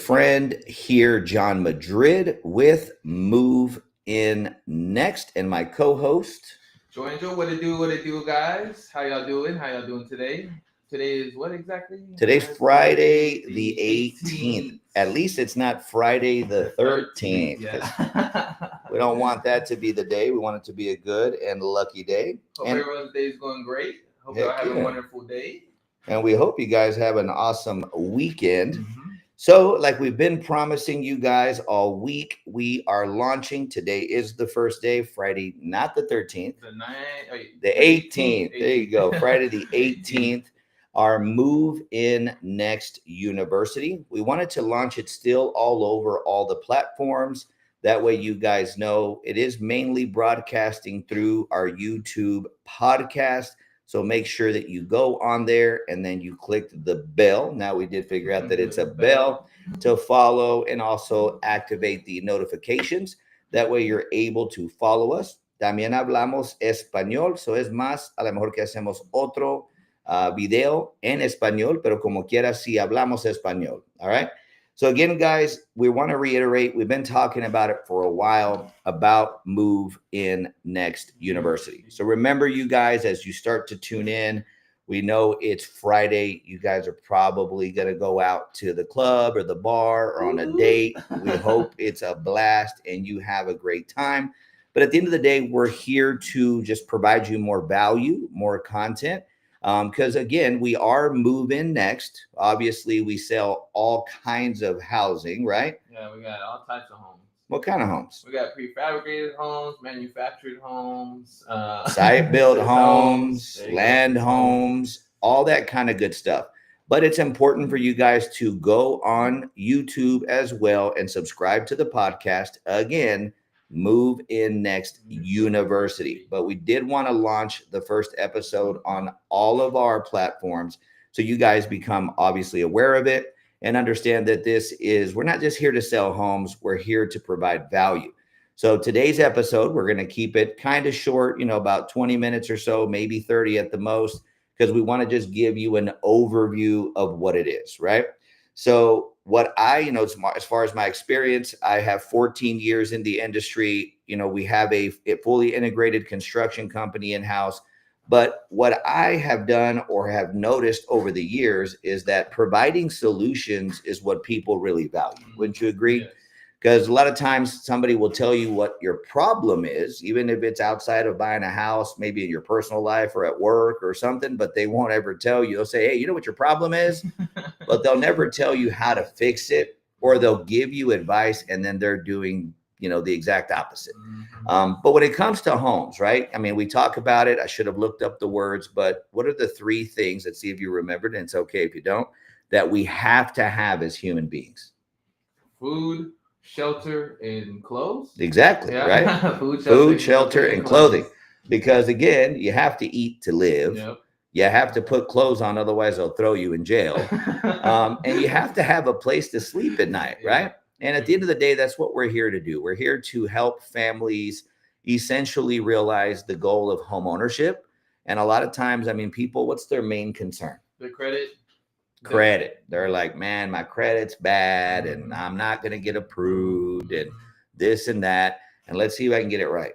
friend here, John Madrid, with Move In Next, and my co-host, JoeAngel. What it do, guys? How y'all doing? How y'all doing today? Today is what exactly? Today's Friday the 18th. At least it's not Friday the 13th. Yes. We don't want that to be the day. We want it to be a good and lucky day. Hope And everyone's day is going great. Hope y'all have a wonderful day. And we hope you guys have an awesome weekend. So, like we've been promising you guys all week, we are launching. Today is the first day, Friday, not the 13th, the 18th. There you go, Friday the 18th. Our Move In Next University. We wanted to launch it still all over all the platforms. That way you guys know it is mainly broadcasting through our YouTube podcast. So make sure that you go on there and then you click the bell. Now we did figure out that it's a bell to follow and also activate the notifications. That way you're able to follow us. También hablamos español. So es más, a lo mejor que hacemos otro video en español, pero como quiera, si hablamos español. All right. So again, guys, we want to reiterate, we've been talking about it for a while about Move In Next University. So remember, you guys, as you start to tune in, we know it's Friday. You guys are probably going to go out to the club or the bar or on a date. We hope it's a blast and you have a great time. But at the end of the day, we're here to just provide you more value, more content. Because again, we are Move In Next. Obviously, we sell all kinds of housing, right? Yeah, we got all types of homes. What kind of homes? We got prefabricated homes, manufactured homes, site-built homes, land homes, all that kind of good stuff. But it's important for you guys to go on YouTube as well and subscribe to the podcast. Again, Move In Next University. But we did want to launch the first episode on all of our platforms so you guys become obviously aware of it and understand that we're not just here to sell homes, we're here to provide value. So today's episode, we're going to keep it kind of short, about 20 minutes or so, maybe 30 at the most, because we want to just give you an overview of what it is, right? So what as far as my experience, I have 14 years in the industry. We have a fully integrated construction company in-house. But what I have done or have noticed over the years is that providing solutions is what people really value. Wouldn't you agree? Yes. Because a lot of times somebody will tell you what your problem is, even if it's outside of buying a house, maybe in your personal life or at work or something, but they won't ever tell you. They'll say, hey, you know what your problem is? But they'll never tell you how to fix it, or they'll give you advice and then they're doing, the exact opposite. But when it comes to homes, right? I mean, we talk about it. I should have looked up the words, but what are the three things, let's see if you remembered, and it's okay if you don't, that we have to have as human beings? Food, shelter, and clothes. Exactly, right? Food, shelter, and clothing. Because again, you have to eat to live. Yep. You have to put clothes on, otherwise they'll throw you in jail. And you have to have a place to sleep at night, right? And at the end of the day, that's what we're here to do. We're here to help families essentially realize the goal of home ownership. And a lot of times, people, what's their main concern? The credit. They're like, man, my credit's bad and I'm not going to get approved and this and that. And let's see if I can get it right.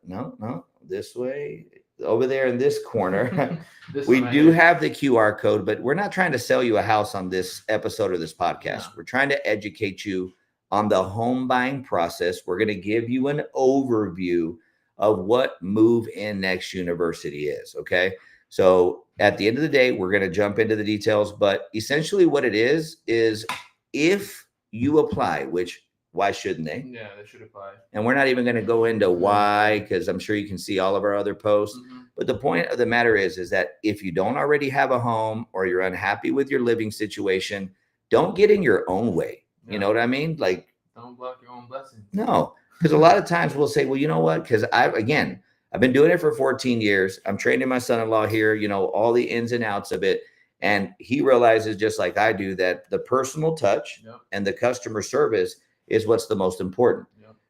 No, this way, over there in this corner. We do have the QR code, but we're not trying to sell you a house on this episode of this podcast. No. We're trying to educate you on the home buying process. We're going to give you an overview of what Move In Next University is. Okay. So at the end of the day, we're going to jump into the details, but essentially what it is if you apply, which why shouldn't they? Yeah, they should apply. And we're not even going to go into why, because I'm sure you can see all of our other posts. But the point of the matter is that if you don't already have a home or you're unhappy with your living situation, don't get in your own way. Yeah. You know what I mean? Like, don't block your own blessings. No, because a lot of times we'll say, well, you know what? Because I've been doing it for 14 years. I'm training my son-in-law here, all the ins and outs of it. And he realizes, just like I do, that the personal touch and the customer service is what's the most important.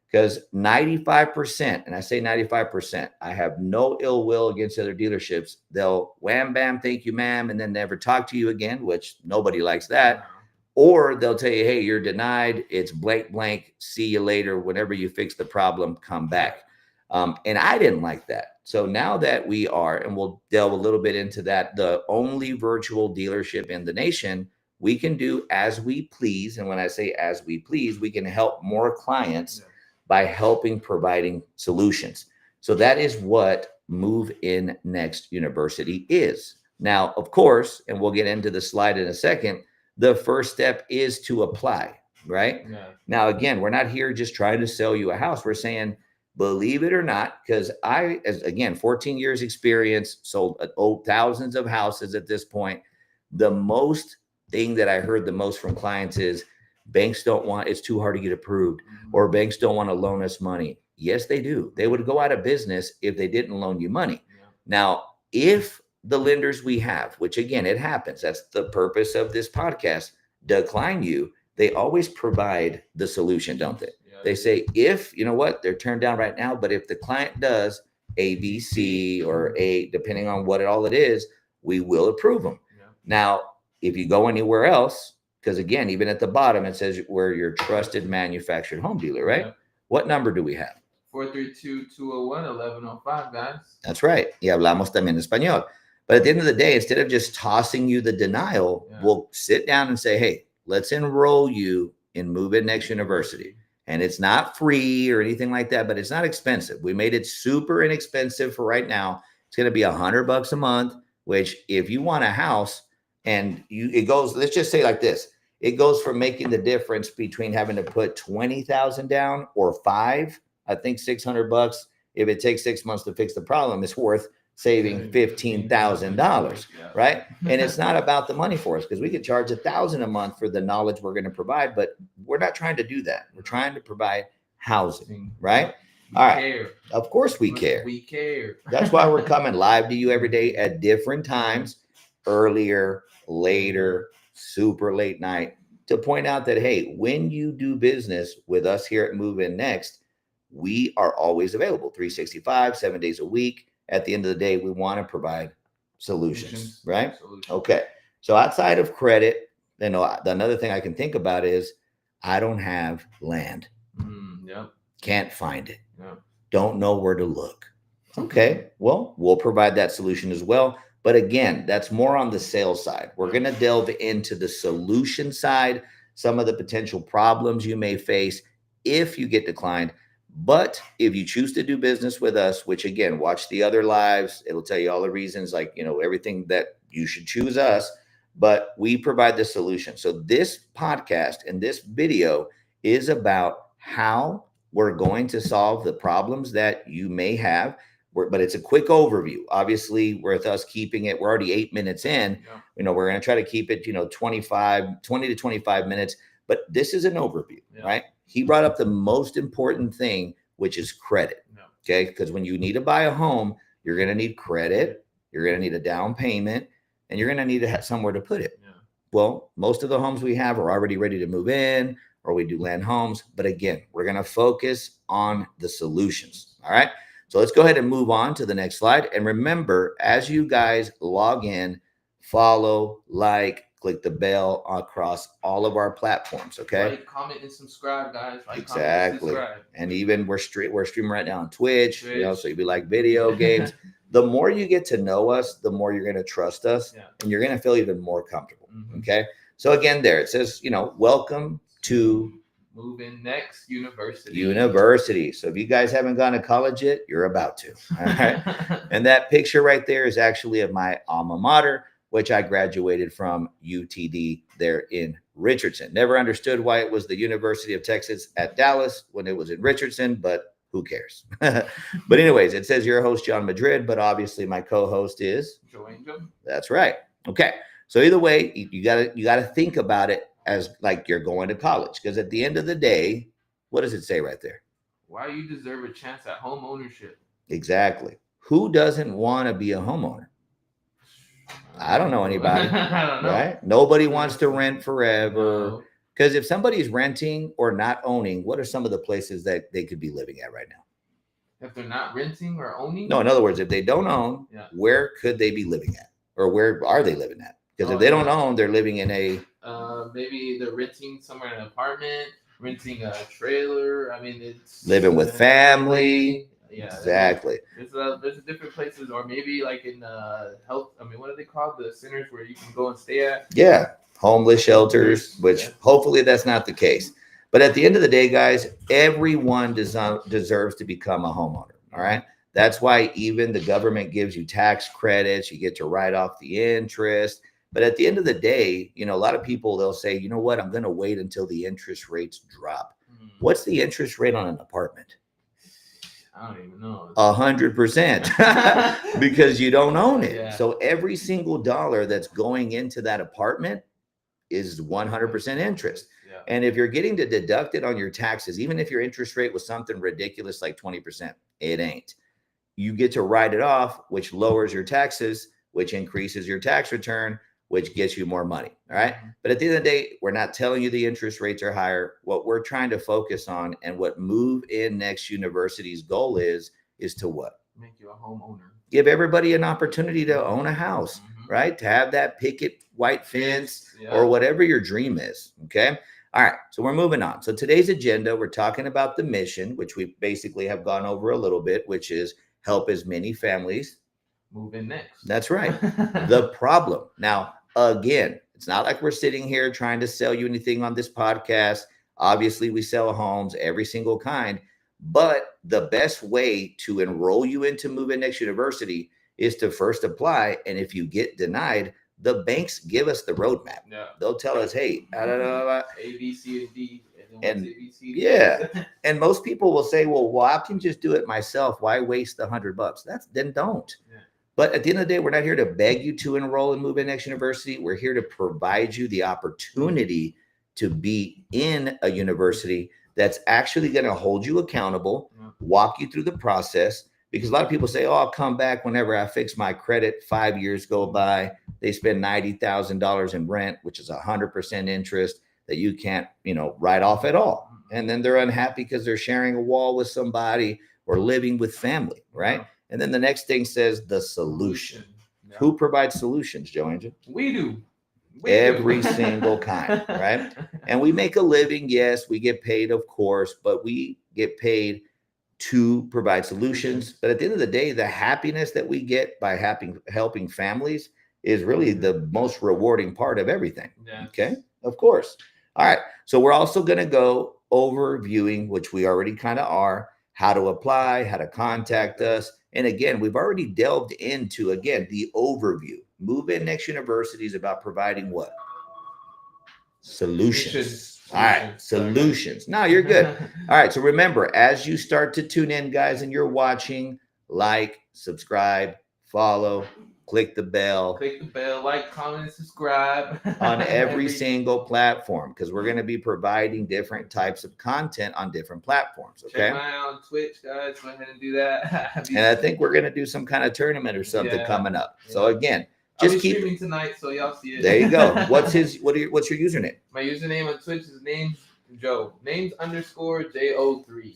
Because 95%, and I say 95%, I have no ill will against other dealerships. They'll wham, bam, thank you, ma'am, and then never talk to you again, which nobody likes that. Or they'll tell you, hey, you're denied. It's blank, blank. See you later. Whenever you fix the problem, come back. And I didn't like that. So now that we are, and we'll delve a little bit into that, the only virtual dealership in the nation, we can do as we please. And when I say as we please, we can help more clients by helping providing solutions. So that is what Move In Next University is. Now, of course, and we'll get into the slide in a second, the first step is to apply, right? Yeah. Now, again, we're not here just trying to sell you a house. We're saying, believe it or not, because I, as again, 14 years experience, sold thousands of houses at this point. The most thing that I heard the most from clients is banks don't want, it's too hard to get approved, or banks don't want to loan us money. Yes, they do. They would go out of business if they didn't loan you money. Yeah. Now, if the lenders we have, which again, it happens, that's the purpose of this podcast, decline you, they always provide the solution, don't they? Yeah. They say, if, you know what, they're turned down right now, but if the client does A, B, C, or A, depending on what all it is, we will approve them. Yeah. Now, if you go anywhere else, because again, even at the bottom, it says we're your trusted manufactured home dealer, right? Yeah. What number do we have? 432-201-1105, guys. That's right. Y hablamos también español. But at the end of the day, instead of just tossing you the denial, we'll sit down and say, hey, let's enroll you in Move In Next University. And it's not free or anything like that, but it's not expensive. We made it super inexpensive for right now. It's going to be $100 a month, which if you want a house and it goes, let's just say like this, it goes from making the difference between having to put 20,000 down or 5, I think $600. If it takes 6 months to fix the problem, it's worth saving $15,000, right? And it's not about the money for us, because we could charge $1,000 a month for the knowledge we're going to provide, but we're not trying to do that. We're trying to provide housing, right? All right. Care. Of course we care. We care. That's why we're coming live to you every day at different times, earlier, later, super late night, to point out that, hey, when you do business with us here at Move In Next, we are always available 365, 7 days a week. At the end of the day, we want to provide solutions, right? Okay. So outside of credit, you know, another thing I can think about is I don't have land. Can't find it. Don't know where to look. Okay. Well, we'll provide that solution as well. But again, that's more on the sales side. We're going to delve into the solution side, some of the potential problems you may face if you get declined. But if you choose to do business with us, which again, watch the other lives, it'll tell you all the reasons, like, you know, everything that you should choose us, but we provide the solution. So this podcast and this video is about how we're going to solve the problems that you may have. But it's a quick overview. Obviously, with us keeping it, we're already 8 minutes in. You know, we're going to try to keep it, you know, 20 to 25 minutes. But this is an overview, right? He brought up the most important thing, which is credit. Okay. Because when you need to buy a home, you're going to need credit. You're going to need a down payment, and you're going to need to have somewhere to put it. Well, most of the homes we have are already ready to move in, or we do land homes. But again, we're going to focus on the solutions. All right. So let's go ahead and move on to the next slide. And remember, as you guys log in, follow, like, click the bell across all of our platforms. Okay. Like, comment, and subscribe, guys. Like, exactly. Comment, and even we're streaming right now on Twitch. You know, so you'd be like video games. The more you get to know us, the more you're going to trust us, and you're going to feel even more comfortable. Okay. So again, there it says, you know, welcome to Move In Next University. So if you guys haven't gone to college yet, you're about to. All right. And that picture right there is actually of my alma mater, which I graduated from UTD there in Richardson. Never understood why it was the University of Texas at Dallas when it was in Richardson, but who cares? But anyways, it says your host, John Madrid, but obviously my co-host is JoeAngel. That's right. Okay. So either way, you gotta think about it as like you're going to college, because at the end of the day, what does it say right there? Why you deserve a chance at home ownership. Exactly. Who doesn't want to be a homeowner? I don't know anybody. I don't know. Right? Nobody wants to rent forever. Because if somebody's renting or not owning, what are some of the places that they could be living at right now? If they're not renting or owning? No, in other words, if they don't own, where could they be living at? Or where are they living at? Because if they don't own, they're living in a maybe they're renting somewhere in an apartment, renting a trailer. I mean, it's living with family. Yeah, Exactly. There's different places, or maybe like in health. I mean, what are they called? The centers where you can go and stay at. Yeah, homeless shelters, which hopefully that's not the case. But at the end of the day, guys, everyone deserves to become a homeowner. All right. That's why even the government gives you tax credits. You get to write off the interest. But at the end of the day, you know, a lot of people, they'll say, you know what, I'm going to wait until the interest rates drop. What's the interest rate on an apartment? I don't even know. 100% because you don't own it. Yeah. So every single dollar that's going into that apartment is 100% interest. Yeah. And if you're getting to deduct it on your taxes, even if your interest rate was something ridiculous like 20%, it ain't. You get to write it off, which lowers your taxes, which increases your tax return, which gets you more money. All right. But at the end of the day, we're not telling you the interest rates are higher. What we're trying to focus on and what Move In Next University's goal is to what? Make you a homeowner. Give everybody an opportunity to own a house, right? To have that picket white fence or whatever your dream is. Okay. All right. So we're moving on. So today's agenda, we're talking about the mission, which we basically have gone over a little bit, which is help as many families move in next. That's right. The problem. Now, again, it's not like we're sitting here trying to sell you anything on this podcast. Obviously, we sell homes, every single kind. But the best way to enroll you into Move In Next University is to first apply. And if you get denied, the banks give us the roadmap. Yeah. They'll tell us, hey, A, B, C, and D. And and most people will say, well, I can just do it myself. Why waste $100? Then don't. Yeah. But at the end of the day, we're not here to beg you to enroll in Move In Next University. We're here to provide you the opportunity to be in a university that's actually going to hold you accountable, walk you through the process. Because a lot of people say, oh, I'll come back whenever I fix my credit. 5 years go by. They spend $90,000 in rent, which is 100% interest that you can't, write off at all. And then they're unhappy because they're sharing a wall with somebody or living with family, right? And then the next thing says the solution. Yeah. Who provides solutions, JoeAngel? We do. Every single kind, right? And we make a living. Yes, we get paid, of course, but we get paid to provide solutions. But at the end of the day, the happiness that we get by helping families is really the most rewarding part of everything. Yes. Okay, of course. All right. So we're also going to go overviewing, which we already kind of are, how to apply, how to contact us. And again, we've already delved into, the overview. Move In Next University is about providing what? Solutions. All right. Solutions. No, you're good. All right. So remember, as you start to tune in, guys, and you're watching, like, subscribe, follow, click the bell. Click the bell, like, comment, subscribe. On every single platform, because we're going to be providing different types of content on different platforms. Okay. Check me out on Twitch, guys. Go ahead and do that. And I think we're going to do some kind of tournament or something coming up. Yeah. So again, just keep streaming tonight, so y'all see it. There you go. What's your username? My username on Twitch is names Joe. Names_JO3.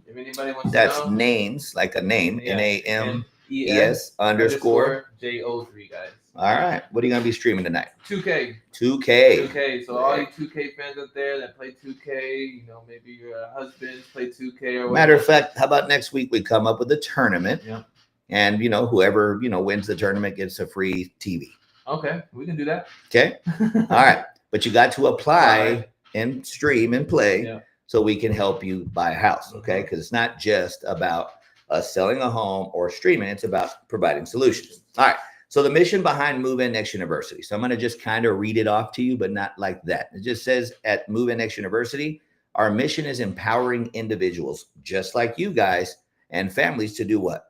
If anybody wants to know. That's names, like a name. NAMES _ JO3, guys. All right. What are you going to be streaming tonight? 2K. 2K. So all you 2K fans out there that play 2K, maybe your husbands play 2K or whatever. Matter of fact, how about next week we come up with a tournament? Yeah. And, whoever, wins the tournament gets a free TV. Okay. We can do that. Okay. All right. But you got to apply and stream and play so we can help you buy a house. Okay. Because it's not just about us selling a home or streaming. It's about providing solutions. All right. So the mission behind Move In Next University. So I'm going to just kind of read it off to you, but not like that. It just says at Move In Next University, our mission is empowering individuals just like you guys and families to do what?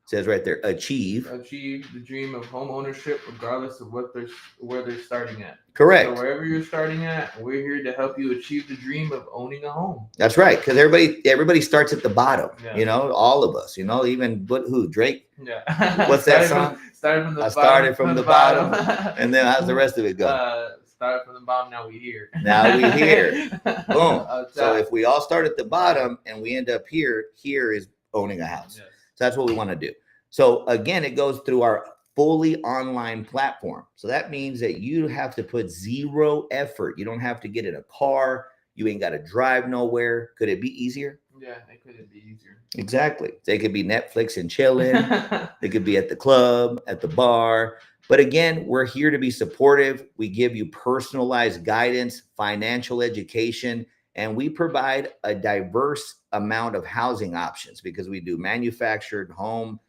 It says right there, achieve the dream of home ownership, regardless of where they're starting at. Correct. So wherever you're starting at, we're here to help you achieve the dream of owning a home. That's right, because everybody starts at the bottom. Yeah. All of us. Even who? Drake. Yeah. What's that song? Started from the bottom. And then how's the rest of it go? Started from the bottom. Now we here. Boom. So if we all start at the bottom and we end up here is owning a house. Yes. So that's what we want to do. So again, it goes through our fully online platform. So that means that you have to put zero effort. You don't have to get in a car. You ain't got to drive nowhere. Could it be easier? Yeah, it couldn't be easier. Exactly. They could be Netflix and chilling. They could be at the club, at the bar. But again, we're here to be supportive. We give you personalized guidance, financial education, and we provide a diverse amount of housing options because we do manufactured home,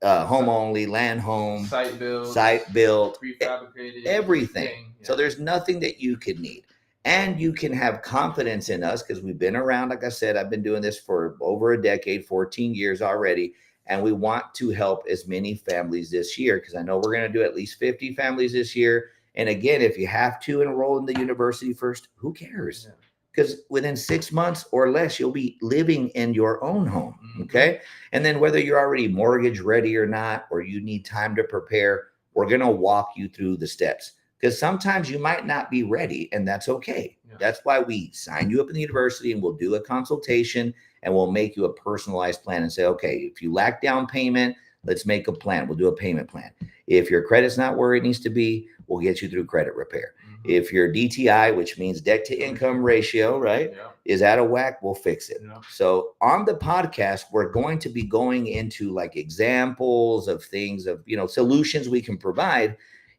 home only, land home, site built, prefabricated, everything. Yeah. So there's nothing that you could need. And you can have confidence in us because we've been around. Like I said, I've been doing this for over a decade, 14 years already. And we want to help as many families this year because I know we're going to do at least 50 families this year. And again, if you have to enroll in the university first, who cares? Because within 6 months or less, you'll be living in your own home. Okay. And then whether you're already mortgage ready or not, or you need time to prepare, we're going to walk you through the steps. Because sometimes you might not be ready, and that's okay. Yeah. That's why we sign you up in the university and we'll do a consultation and we'll make you a personalized plan and say, okay, if you lack down payment, let's make a plan. We'll do a payment plan. If your credit's not where it needs to be, we'll get you through credit repair. If your DTI, which means debt to income ratio, right, is out of whack, we'll fix it. So on the podcast, we're going to be going into like examples of things of, solutions we can provide.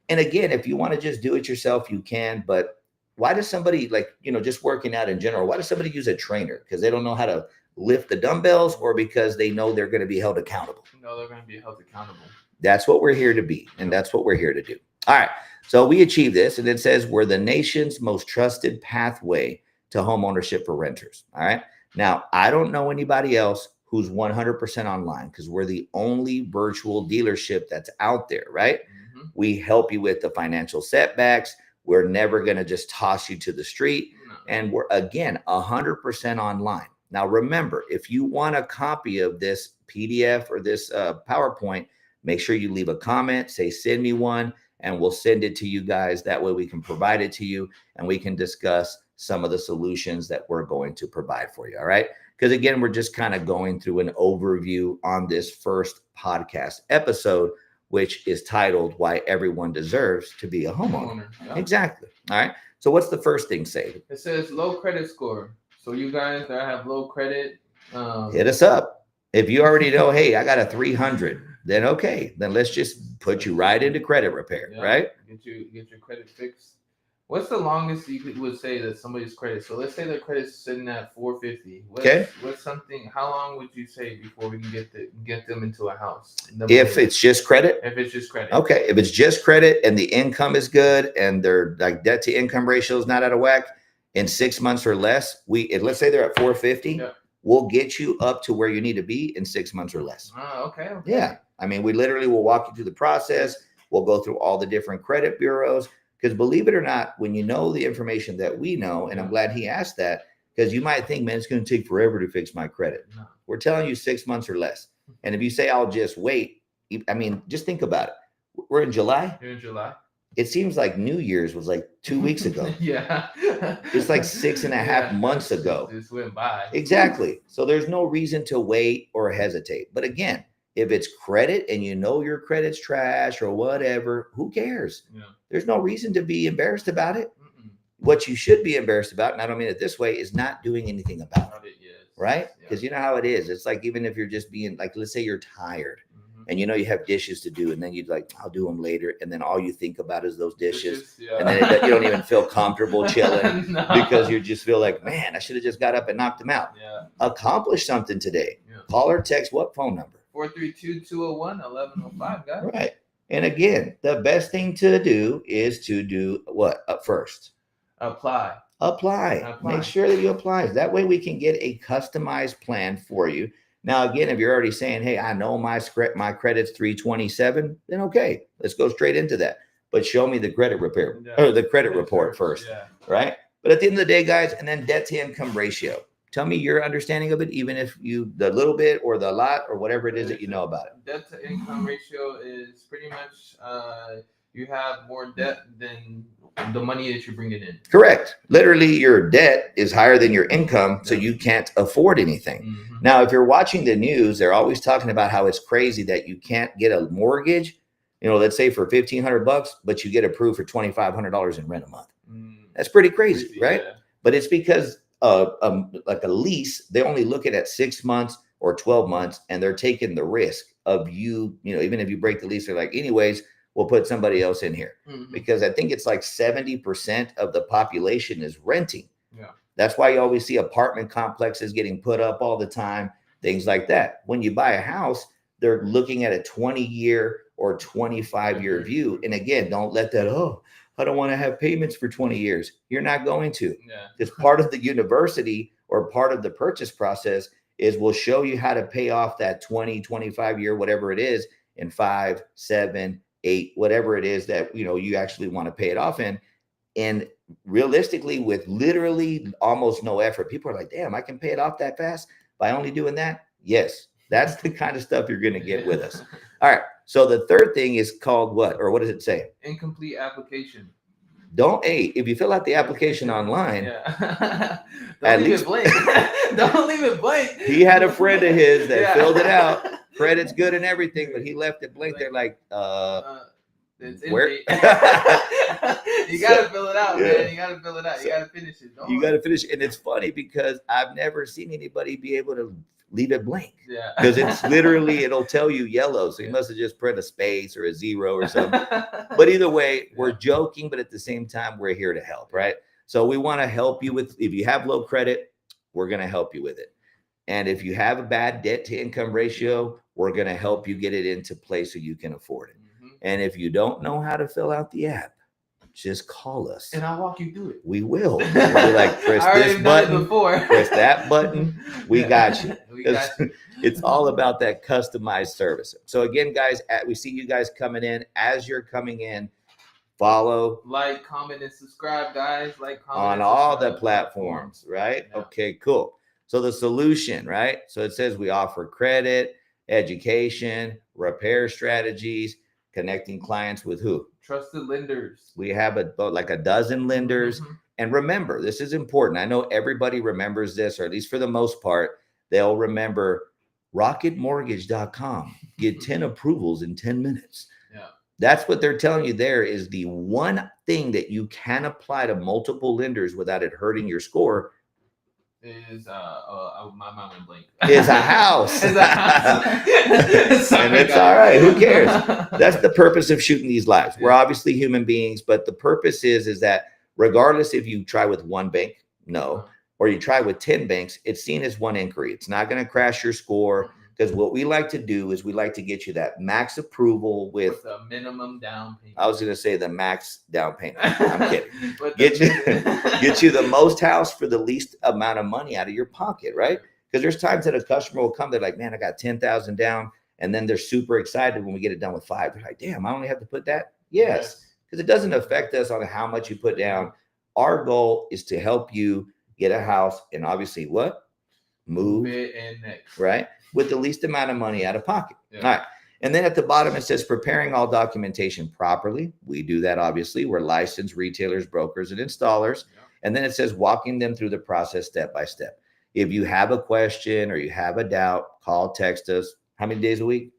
And again, if you want to just do it yourself, you can. But why does somebody just working out in general, why does somebody use a trainer? Because they don't know how to lift the dumbbells or because they know they're going to be held accountable? No, they're going to be held accountable. That's what we're here to be. And that's what we're here to do. All right. So we achieve this. And it says we're the nation's most trusted pathway to home ownership for renters. All right. Now, I don't know anybody else who's 100% online because we're the only virtual dealership that's out there. Right. We help you with the financial setbacks. We're never going to just toss you to the street. And we're, again, 100% online. Now, remember, if you want a copy of this PDF or this PowerPoint, make sure you leave a comment, say, send me one, and we'll send it to you guys. That way we can provide it to you and we can discuss some of the solutions that we're going to provide for you. All right. Because again, we're just kind of going through an overview on this first podcast episode, which is titled Why Everyone Deserves to Be a Homeowner. Yeah. Exactly. All right. So what's the first thing say? It says low credit score. So you guys that have low credit, hit us up. If you already know, hey, I got a 300, then okay. Then let's just put you right into credit repair, right? Get your credit fixed. What's the longest you would say that somebody's credit? So let's say their credit's sitting at 450. What's something? How long would you say before we can get them into a house? If it's just credit. If it's just credit. Okay. If it's just credit and the income is good and their like debt to income ratio is not out of whack, in 6 months or less, let's say they're at 450. Yeah. We'll get you up to where you need to be in 6 months or less. Okay. Yeah. I mean, we literally will walk you through the process. We'll go through all the different credit bureaus. Because believe it or not, when you know the information that we know, and I'm glad he asked that, because you might think, man, it's going to take forever to fix my credit. No. We're telling you 6 months or less. And if you say, I'll just wait, I mean, just think about it. We're in July. You're in July. It seems like New Year's was like 2 weeks ago. Yeah. It's like 6.5 months ago. Just went by. Exactly. So there's no reason to wait or hesitate. But again, if it's credit and you know your credit's trash or whatever, who cares? Yeah. There's no reason to be embarrassed about it. What you should be embarrassed about, and I don't mean it this way, is not doing anything about it. Right? Because you know how it is. It's like even if you're just being like, let's say you're tired and you have dishes to do and then you'd like, I'll do them later. And then all you think about is those dishes. And then you don't even feel comfortable chilling because you just feel like, man, I should have just got up and knocked them out. Yeah. Accomplish something today. Yeah. Call or text what phone number? 432-201-1105, guys. Right. And again, the best thing to do is to do what? Up first. Apply. Make sure that you apply. That way we can get a customized plan for you. Now, again, if you're already saying, hey, I know my credit's 327, then okay, let's go straight into that. But show me the credit repair or the credit report first. Yeah. Right. But at the end of the day, guys, and then debt to income ratio. Tell me your understanding of it, even if the little bit or the lot or whatever it is that you know about it. Debt to income ratio is pretty much you have more debt than the money that you're bringing in. Correct. Literally, your debt is higher than your income, so you can't afford anything. Now, if you're watching the news, they're always talking about how it's crazy that you can't get a mortgage let's say for $1,500, but you get approved for $2,500 in rent a month. That's pretty crazy, right? Yeah. But it's because like a lease, they only look at 6 months or 12 months, and they're taking the risk of you, even if you break the lease, they're like, anyways, we'll put somebody else in here. Because I think it's like 70% of the population is renting. Yeah. That's why you always see apartment complexes getting put up all the time, things like that. When you buy a house, they're looking at a 20-year or 25-year view. And again, don't let that, I don't want to have payments for 20 years. You're not going to. Because part of the university or part of the purchase process is we'll show you how to pay off that 20, 25-year, whatever it is, in 5, 7, 8, whatever it is that, you actually want to pay it off in. And realistically, with literally almost no effort, people are like, damn, I can pay it off that fast by only doing that. Yes, that's the kind of stuff you're going to get with us. All right. So the third thing is called what? Or what does it say? Incomplete application. If you fill out the application online, Don't leave it blank. Don't leave it blank. He had a friend of his that filled it out. Credit's good and everything, but he left it blank. They're like, it's where? You gotta fill it out, man. You gotta fill it out. You gotta finish it. You gotta finish it. And it's funny because I've never seen anybody be able to leave it blank. Yeah. Because it's literally, it'll tell you yellow. So you must have just put a space or a 0 or something. But either way, we're joking, but at the same time, we're here to help, right? So we want to help you with, if you have low credit, we're going to help you with it. And if you have a bad debt to income ratio, we're going to help you get it into place so you can afford it. And if you don't know how to fill out the app, just call us. And I'll walk you through it. We will. We'll be like, press this button, press that button. We got you. It's all about that customized service. So again, guys, we see you guys coming in. As you're coming in, follow, like, comment, and subscribe, guys. Like, comment on all the platforms, right? Yeah. Okay, cool. So the solution, right? So it says we offer credit, education, repair strategies, connecting clients with who? Trusted lenders. We have like a dozen lenders. And remember, this is important. I know everybody remembers this, or at least for the most part, they'll remember rocketmortgage.com. Get 10 approvals in 10 minutes. Yeah. That's what they're telling you there is the one thing that you can apply to multiple lenders without it hurting your score. Is my mind went blank. Is a house. And it's all right. Who cares? That's the purpose of shooting these lives. We're obviously human beings, but the purpose is that regardless if you try with one bank, or you try with 10 banks, it's seen as one inquiry. It's not going to crash your score. Because what we like to do is we like to get you that max approval with a minimum down payment. I was going to say the max down payment. I'm kidding. Get you the most house for the least amount of money out of your pocket, right? Because there's times that a customer will come, they're like, man, I got 10,000 down. And then they're super excited when we get it done with 5. They're like, damn, I only have to put that? Yes. Because it doesn't affect us on how much you put down. Our goal is to help you get a house and obviously what? Move it and next. Right? With the least amount of money out of pocket. Yeah. All right. And then at the bottom, it says preparing all documentation properly. We do that, obviously. We're licensed retailers, brokers, and installers. Yeah. And then it says walking them through the process step by step. If you have a question or you have a doubt, call, text us. How many days a week?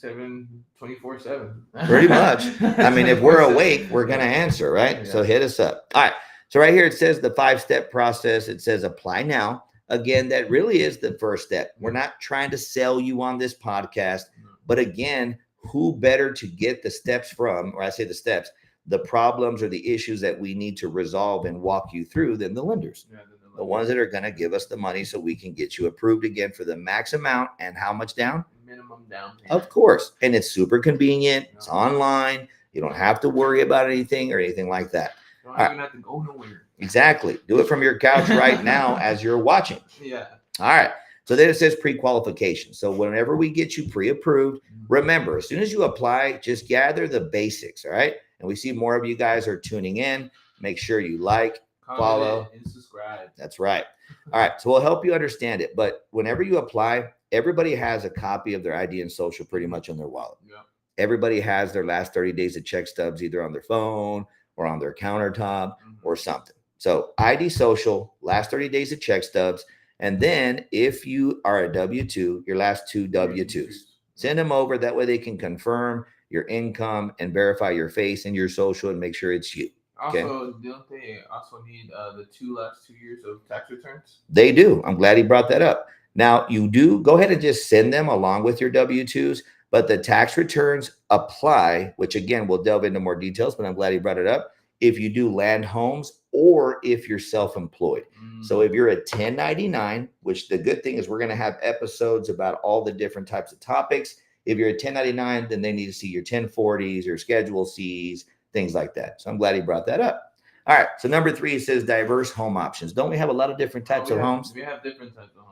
24/7. Pretty much. I mean, if we're awake, we're going to answer, right? Yeah. So hit us up. All right. So right here, it says the 5-step process. It says apply now. Again, that really is the first step. We're not trying to sell you on this podcast, but again, who better to get the steps from, or I say the steps, the problems or the issues that we need to resolve and walk you through than the lenders. Yeah, the ones that are going to give us the money so we can get you approved again for the max amount and how much down? Minimum down payment. Of course. And it's super convenient. It's online. You don't have to worry about anything or anything like that. You don't even have to go nowhere. Exactly. Do it from your couch right now as you're watching. Yeah. All right. So then it says pre-qualification. So whenever we get you pre-approved, remember, as soon as you apply, just gather the basics. All right. And we see more of you guys are tuning in. Make sure you like, follow, and subscribe. That's right. All right. So we'll help you understand it. But whenever you apply, everybody has a copy of their ID and social pretty much on their wallet. Yeah. Everybody has their last 30 days of check stubs either on their phone or on their countertop or something. So ID, social, last 30 days of check stubs. And then if you are a W-2, your last 2 W-2s, send them over. That way they can confirm your income, and verify your face and your social and make sure it's you. Okay. Also, don't they also need the last 2 years of tax returns? They do. I'm glad he brought that up. Now, you do go ahead and just send them along with your W-2s, but the tax returns apply, which again, we'll delve into more details, but I'm glad he brought it up, if you do land homes or if you're self-employed. So if you're a 1099, which the good thing is we're going to have episodes about all the different types of topics. If you're a 1099, then they need to see your 1040s, your Schedule Cs, things like that. So I'm glad he brought that up. All right. So number 3 says diverse home options. Don't we have a lot of different types of homes? We have different types of homes.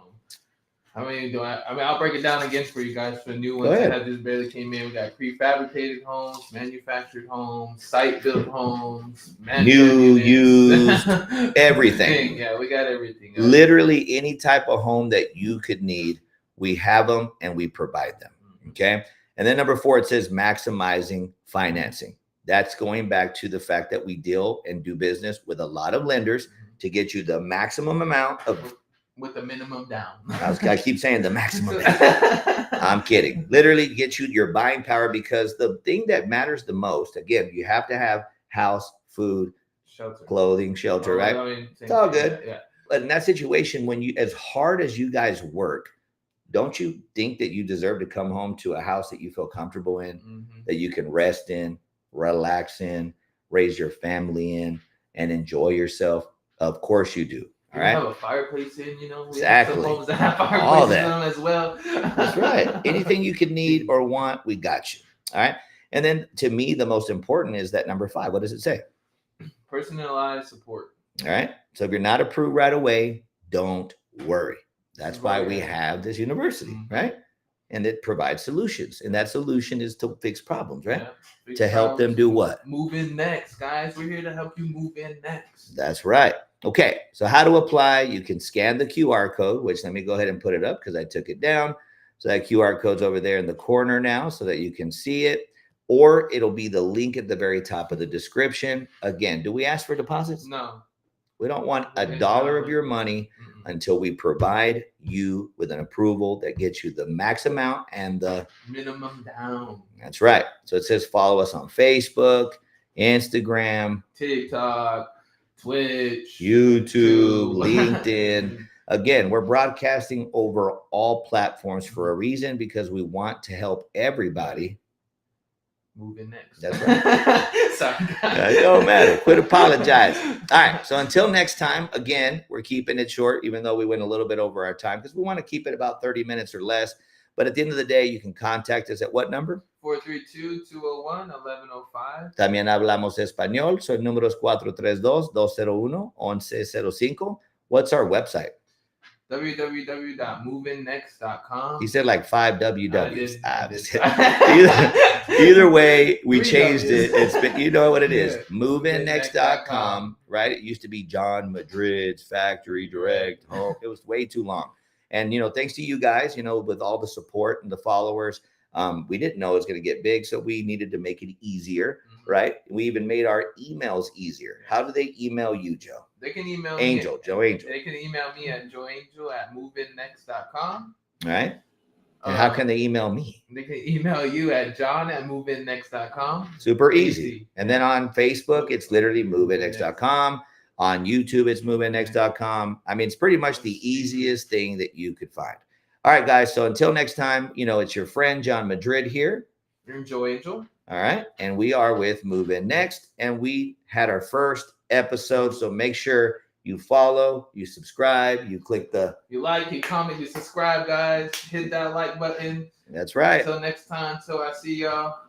How many do I mean, I'll break it down again for you guys for the new ones that just barely came in. We got prefabricated homes, manufactured homes, site-built homes, new, used, everything. Yeah, we got everything. Literally any type of home that you could need, we have them and we provide them. Okay. And then number 4, it says maximizing financing. That's going back to the fact that we deal and do business with a lot of lenders to get you the maximum amount of with the minimum down. I keep saying the maximum down. I'm kidding. Literally get you your buying power, because the thing that matters the most, again, you have to have house, food, shelter, clothing, shelter, right? I mean, it's all good. Yeah. But in that situation, when you, as hard as you guys work, don't you think that you deserve to come home to a house that you feel comfortable in, that you can rest in, relax in, raise your family in, and enjoy yourself? Of course you do. All right. Have a fireplace in, you know. Exactly. Some homes that have fireplaces in them as well. That's right. Anything you could need or want, we got you. All right. And then to me, the most important is that number 5. What does it say? Personalized support. All right. So if you're not approved right away, don't worry. That's why we have this university, right? And it provides solutions. And that solution is to fix problems, right? Yeah, to help them do what? Move in next, guys. We're here to help you move in next. That's right. Okay. So how to apply? You can scan the QR code, which let me go ahead and put it up because I took it down. So that QR code's over there in the corner now so that you can see it. Or it'll be the link at the very top of the description. Again, do we ask for deposits? No. We don't want $1 of your money until we provide you with an approval that gets you the max amount and the minimum down. That's right. So it says follow us on Facebook, Instagram, TikTok, Twitch, YouTube, LinkedIn. Again, we're broadcasting over all platforms for a reason, because we want to help everybody move in next. That's right. Sorry, guys. It don't matter. Quit apologizing. All right. So until next time, again, we're keeping it short, even though we went a little bit over our time, because we want to keep it about 30 minutes or less. But at the end of the day, you can contact us at what number? 432-201-1105. También hablamos español. So el número es 432-201-1105. What's our website? www.movingnext.com. He said like 5 WWs. Either way, we changed it. It's been, you know what it is. Movingnext.com, right? It used to be John Madrid's Factory Direct Home. It was way too long. And, you know, thanks to you guys, you know, with all the support and the followers, we didn't know it was going to get big. So we needed to make it easier, right? We even made our emails easier. How do they email you, Joe? They can email Angel, JoeAngel. They can email me at JoeAngel@movingnext.com. All right. And how can they email me? They can email you at john@movingnext.com. Super easy. And then on Facebook, it's literally movingnext.com. On YouTube, it's movingnext.com. I mean, it's pretty much the easiest thing that you could find. All right, guys. So until next time, you know, it's your friend John Madrid here. You're JoeAngel. All right. And we are with Move In Next. And we had our first episode. So make sure you follow, you subscribe, you click the... You like, you comment, you subscribe, guys. Hit that like button. That's right. Until next time, till I see y'all,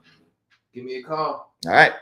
give me a call. All right.